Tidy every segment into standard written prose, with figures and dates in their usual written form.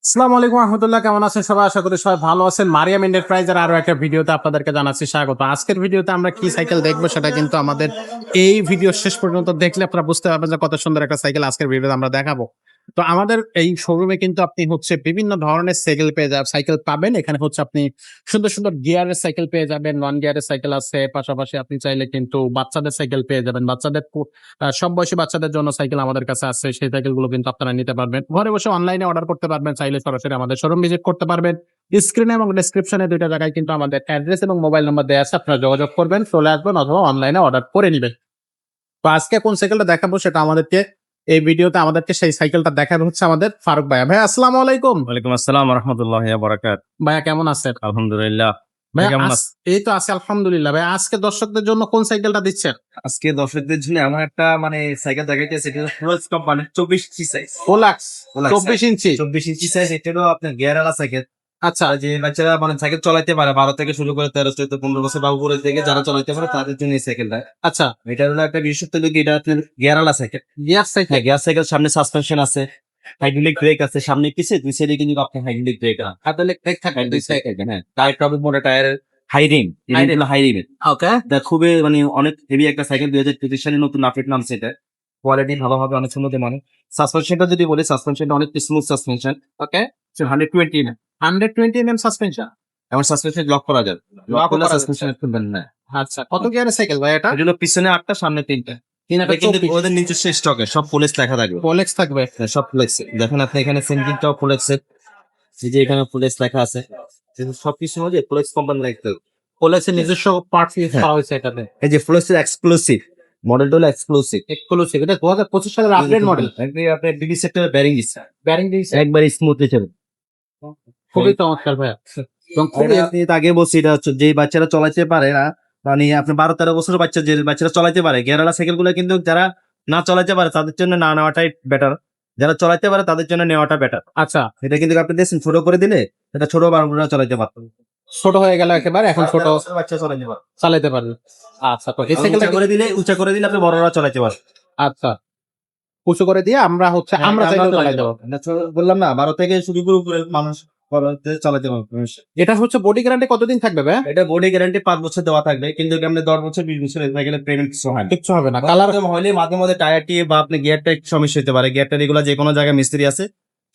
আসসালামু আলাইকুম রহমতুল্লাহ, কেমন আছেন সবাই? আশা করি সবাই ভালো আছেন। মারিয়াম এন্টারপ্রাইজের আরো একটা ভিডিওতে আপনাদেরকে জানাচ্ছি স্বাগত। আজকের ভিডিওতে আমরা কি সাইকেল দেখবো সেটা কিন্তু আমাদের এই ভিডিও শেষ পর্যন্ত দেখলে আপনারা বুঝতে পারবেন যে কত সুন্দর একটা সাইকেল আজকের ভিডিওতে আমরা দেখাবো। তো আমাদের এই শোরুমে কিন্তু আপনি বিভিন্ন ধরনের সাইকেল পাবেন। এখানে আপনি সুন্দর সুন্দর গিয়ারের সাইকেল পেয়ে যাবেন, নন গিয়ারের সাইকেল আছে। পাশাপাশি আপনি চাইলে কিন্তু বাচ্চাদের সাইকেল পেয়ে যাবেন। সব বয়সী বাচ্চাদের জন্য সাইকেল আমাদের কাছে আছে। সেই সাইকেলগুলো কিন্তু আপনারা নিতে পারবেন। ঘরে বসে অনলাইনে অর্ডার করতে পারবেন, চাইলে সরাসরি আমাদের শোরুম ভিজিট করতে পারবেন। স্ক্রিনে এবং ডেসক্রিপশনে ২ টা জায়গায় কিন্তু আমাদের অ্যাড্রেস এবং মোবাইল নাম্বার দেয়া আছে। আপনারা যোগাযোগ করবেন, চলে আসবেন অথবা অনলাইনে অর্ডার করে নিবেন। তো আজকে কোন সাইকেলটা দেখাবো সেটা এই ভিডিওতে আমাদেরকে সেই সাইকেলটা দেখাবে আমাদের ফারুক ভাইয়া। ভাইয়া আসসালামু আলাইকুম। ওয়ালাইকুম আসসালাম ওয়া রাহমাতুল্লাহি ওয়া বারাকাতুহু। ভাইয়া কেমন আছেন? আলহামদুলিল্লাহ। ভাইয়া কেমন আছেন? এই তো আছি আলহামদুলিল্লাহ। ভাইয়া আজকে দর্শকদের জন্য কোন সাইকেলটা দিচ্ছেন? আজকে দর্শকদের জন্য এমন একটা সাইকেল দেখাইতেছি, এটা ফ্লোরেন্স কোম্পানির 24 ইঞ্চি সাইজ। Polax 24 ইঞ্চি। 24 ইঞ্চি সাইজ, এটা হলো আপনার গিয়ারওয়ালা সাইকেল। আচ্ছা, যে বাচ্চারা সাইকেল চালাতে পারে 12 থেকে শুরু করে 13, 14, 15 বছর বাবুপুরের থেকে যারা চালাতে পারে তাদের জন্য এই সাইকেলটা। আচ্ছা। এটা হলো একটা বিশেষত্ব হলো কি, এটা আপনার গিয়ারওয়ালা সাইকেল। Gear cycle. হ্যাঁ, গিয়ার সাইকেল, সামনে সাসপেনশন আছে, হাইড্রোলিক ব্রেক আছে, সামনে পিছে দুই সাইডে কিন্তু আপনার হাইড্রোলিক ব্রেক আছে। হাইড্রোলিক ব্রেক থাকে দুই সাইডে। হ্যাঁ, টায়ার টবে মোটা টায়ারের হাই রিম, হাই রিম। ওকে। এটা খুবই অনেক হেভি একটা সাইকেল। 2023 সালে নতুন আপডেট নামছে এটা। কোয়ালিটি ভালো হবে, অনেক সুন্দর মানে। সাসপেনশনটা যদি বলি, সাসপেনশনটা অনেক স্মুথ সাসপেনশন। ওকে। 120 না, 120 mm সাসপেনশন। এমন সাসপেনশন লক করা যাবে। লক করলে সাসপেনশন খুলবেন না। আচ্ছা, কত গিয়ারের সাইকেল ভাই এটা? এটা হলো পিছনে 8টা, সামনে 3টা। এটা কিন্তু ওদের নিজস্ব স্টকে সব ফুলেক্স লেখা থাকবে। Rolex থাকবে। হ্যাঁ, সব ফুলেক্স। দেখেন আপনি এখানে সেন্টিংটাও ফুলেক্সের, এই যে এখানে ফুলেক্স লেখা আছে। সবকিছু মধ্যে ফুলেক্স কোম্পানি লিখতে হবে। Rolex এর নিজস্ব পার্টস ইউজ করা হয়েছে এটাতে। এই যে ফুলেক্সের এক্সক্লুসিভ মডেলটা হলো এক্সক্লুসিভ। এক্সক্লুসিভ। এটা 2025 সালের আপডেট মডেল। আপনার ডিডি সেক্টরে ব্যারিং দিচ্ছে, ব্যারিং দিয়েছে। একবার স্মুথলি চলে। খুবই চমৎকার ভাইয়া। এবং আপনি তো আগে বলছি, এটা হচ্ছে যে বাচ্চারা চালাতে পারে না, আপনি 12-13 বছরের বাচ্চা, যে বাচ্চারা চালাতে পারে গিয়ারওয়ালা সাইকেল গুলো, কিন্তু যারা না চালাতে পারে তাদের জন্য না নেওয়াটাই বেটার। যারা চালাতে পারে তাদের জন্য নেওয়াটা বেটার। আচ্ছা, এটা কিন্তু আপনি দেখছেন ছোট করে দিলে, এটা ছোট বাচ্চারা চালাতে পারতো। ছোট হয়ে গেল একেবারে, এখন ছোট বাচ্চা চালাতে পারে। চালাতে পারবে। আচ্ছা, তো এই সাইকেলটা উঁচা করে দিলে আপনি বড়রা চালাতে পারে। আচ্ছা, উঁচু করে দিয়ে আমরা আমরা চাইলেও চালাই দেবো। বললাম না, 12 থেকে শুরু করে মানুষ চালাতে পারবে। এটা বডি গ্যারান্টি কতদিন থাকবে ভাই? এটা বডি গ্যারান্টি 5 বছর দেওয়া থাকবে, কিন্তু আপনি 10 বছর 20 বছর সাইকেলের পেমেন্ট কিছু হয় না। কিচ্ছু হবে না। কালার হলে মাঝে মাঝে টায়ারটি বা আপনি গিয়ারটা একটু সমস্যা হতে পারে। গিয়ারটা এগুলো যে কোনো জায়গায় মিস্ত্রি আছে,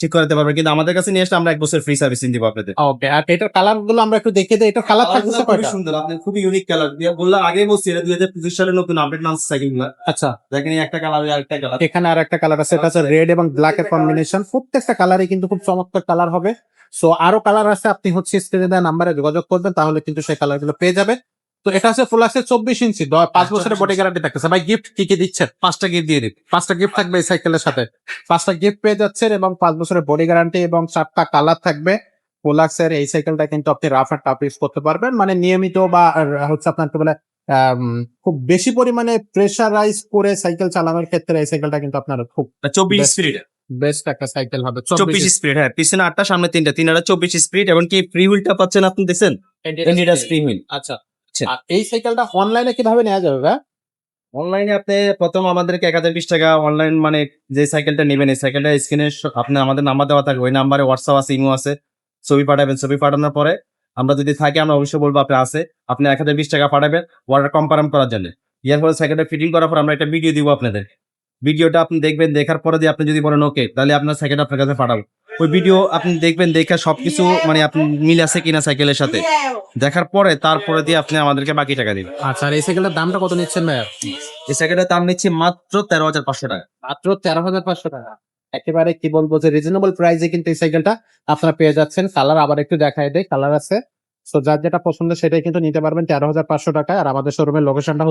ঠিক করতে পারবে, কিন্তু আমাদের কাছে নিয়ে আসলে আমরা 1 বছর ফ্রি সার্ভিসিং দিব আপনাদের। ওকে। আর এটার কালার গুলো আমরা একটু দেখে দিই। এটা কালার থাকতেছে খুবই কয়টা? সুন্দর, আপনি খুবই ইউনিক কালার দিয়ে বললাম, আগে বলছি এটা 2025 সালে নতুন আপডেট নামছে সাইকেলগুলো। আচ্ছা, দেখেন এই একটা কালার, আরেকটা কালার, এখানে আর একটা কালার আছে। এটা রেড এবং ব্ল্যাক এর কম্বিনেশন। প্রত্যেকটা কালারই কিন্তু খুব চমৎকার কালার হবে। সো আরো কালার আছে, আপনি স্ক্রিনে দেওয়া নাম্বারে যোগাযোগ করবেন, তাহলে কিন্তু সেই কালার গুলো পেয়ে যাবেন। তো এটা ফুলাক্সের 24 ইঞ্চি 5 বছরের বডি গ্যারান্টি থাকতেছে। ভাই গিফট কি কি দিচ্ছেন? 5টা গিফট দিয়ে দিন। 5টা গিফট থাকবে এই সাইকেলের সাথে। 5টা গিফট পেয়ে যাচ্ছেন এবং 5 বছরের বডি গ্যারান্টি এবং 4টা কালার থাকবে। পোলাক্সের এই সাইকেলটা কিন্তু আপনি রাফ এন্ড টাফ ইউজ করতে পারবেন, মানে নিয়মিত বা আপনার কি বলে খুব বেশি পরিমাণে প্রেসারাইজ করে সাইকেল চালানোর ক্ষেত্রে এই সাইকেলটা কিন্তু আপনার খুব 24 স্পিড, বেস্ট একটা সাইকেল হবে। 24 স্পিড। হ্যাঁ, পিছনে 8টা, সামনে 3টা, 24 স্পিড। এবং কি ফ্রি হুইলটা পাচ্ছেন আপনি, দেখছেন এন্ডিডাস ফ্রি হুইল। আচ্ছা, আর এই সাইকেলটা অনলাইনে কিভাবে নেওয়া যাবে ভাই? অনলাইনে আপনি প্রথম আমাদেরকে 1020 টাকা অনলাইন, যে সাইকেলটা নেবেন এই সাইকেলটা স্ক্রিনে আপনি আমাদের নাম্বার দেওয়া থাকবে, ওই নাম্বারে হোয়াটসঅ্যাপ আছে, ইমো আছে, ছবি পাঠাবেন। ছবি পাঠানোর পরে আমরা যদি থাকি আমরা অবশ্যই বলবো আপনি আছে, আপনি 1020 টাকা পাঠাবেন অর্ডার কনফার্ম করার জন্য। ইয়ার পরে সাইকেলটা ফিটিং করার পর আমরা একটা ভিডিও দিব আপনাদের। ভিডিওটা আপনি দেখবেন, দেখার পরে দিয়ে আপনি যদি বলেন ওকে, তাহলে আপনার সাইকেলটা আপনার কাছে পাঠাবো। ওই ভিডিও আপনি দেখবেন, দেখে সবকিছু আপনি মিল আছে কিনা সাইকেলের সাথে দেখার পরে তারপরে দিয়ে আপনি আমাদেরকে বাকি টাকা দিবেন। আচ্ছা, আর এই সাইকেলটার দামটা কত নিচ্ছেন ভাই? এই সাইকেলটার দাম নিচ্ছি মাত্র 13,500 টাকা। মাত্র 13,500 টাকা। একেবারে কি বলবো যে রিজনেবল প্রাইসে কিন্তু এই সাইকেলটা আপনারা পেয়ে যাচ্ছেন। কালার আবার একটু দেখায় দেয়, কালার আছে। সো যার যেটা পছন্দ সেটাই কিন্তু নিতে পারবেন 13,500 টাকায়। আর আমাদের শোরুমের লোকেশনটা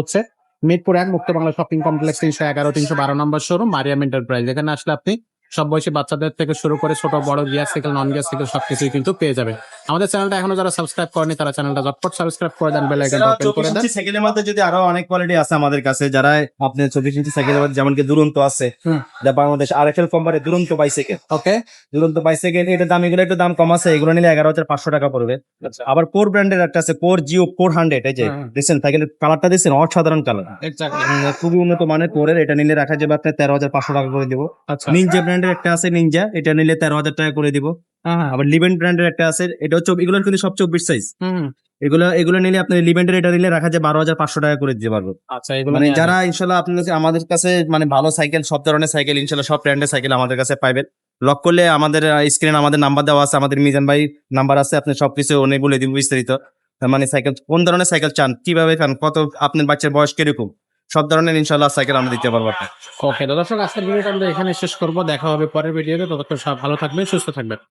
মিরপুর 1 মুক্ত বাংলা শপিং কমপ্লেক্স 311-312 নম্বর শোরুম, মারিয়াম এন্টারপ্রাইজ। এখানে আসলে আপনি সব বয়সী বাচ্চাদের থেকে শুরু করে ছোট বড় gear cycle, non gear cycle সবকিছুই কিন্তু পেয়ে যাবে। আমাদের চ্যানেলটা এখনো যারা সাবস্ক্রাইব করেনি তারা চ্যানেলটা ঝটপট সাবস্ক্রাইব করে দেন, বেল আইকনটা ওপেন করে দেন। সাইকেলের মধ্যে যদি আরো অনেক কোয়ালিটি আছে আমাদের কাছে, যারা আপনি 24 ইঞ্চি সাইকেলের মধ্যে যেমন কি দুরন্ত আছে, যা বাংলাদেশ আরএফএল কোম্পানির দুরন্ত বাইসাইকেল। ওকে, দুরন্ত বাইসাইকেল, এটা দাম, এগুলো একটু দাম কম আছে, এগুলো নিলে 11,500 টাকা পড়বে। আবার কোর ব্র্যান্ডের একটা আছে, কোর জিও 400, এই যে দেখছেন সাইকেলের কালারটা দেখছেন, অসাধারণ কালার, খুবই উন্নত মানের কোরের। এটা নিলে রাখা যাবে আপনার 13,500 টাকা করে দিব। নিনজা ব্র্যান্ডের একটা আছে, নিনজা, এটা নিলে 13,000 টাকা করে দিব। হ্যাঁ আবার লিভেন্ট ব্র্যান্ডের একটা আছে, এটা হচ্ছে এগুলোর কিন্তু সব 24 সাইজ। হুম। এগুলো নিলে আপনি লিভেন্টের এটা নিলে রাখা যায় 12,500 টাকা করে দিতে পারবো। আচ্ছা, এগুলো মানে নিয়ে যারা ইনশাল্লাহ আপনার কাছে আমাদের কাছে মানে ভালো সাইকেল, সব ধরনের সাইকেল ইনশাল্লাহ সব ব্র্যান্ডের সাইকেল আমাদের কাছে পাইবেন। লক করলে আমাদের স্ক্রিনে আমাদের নাম্বার দেওয়া আছে, আমাদের মিজান ভাই নাম্বার আছে, আপনি সবকিছু উনি বলে দিব বিস্তারিত। তার মানে সাইকেল কোন ধরনের সাইকেল চান, কিভাবে চান, কত আপনার বাচ্চার বয়স কিরকম, সব ধরনের ইনশাল্লাহ সাইকেল আমরা দিতে পারবো আপনাকে। ওকে, তো দর্শক আজকের ভিডিওটা আমরা এখানে শেষ করব। দেখা হবে পরের ভিডিওতে। ততক্ষণ সব ভালো থাকবেন, সুস্থ থাকবেন।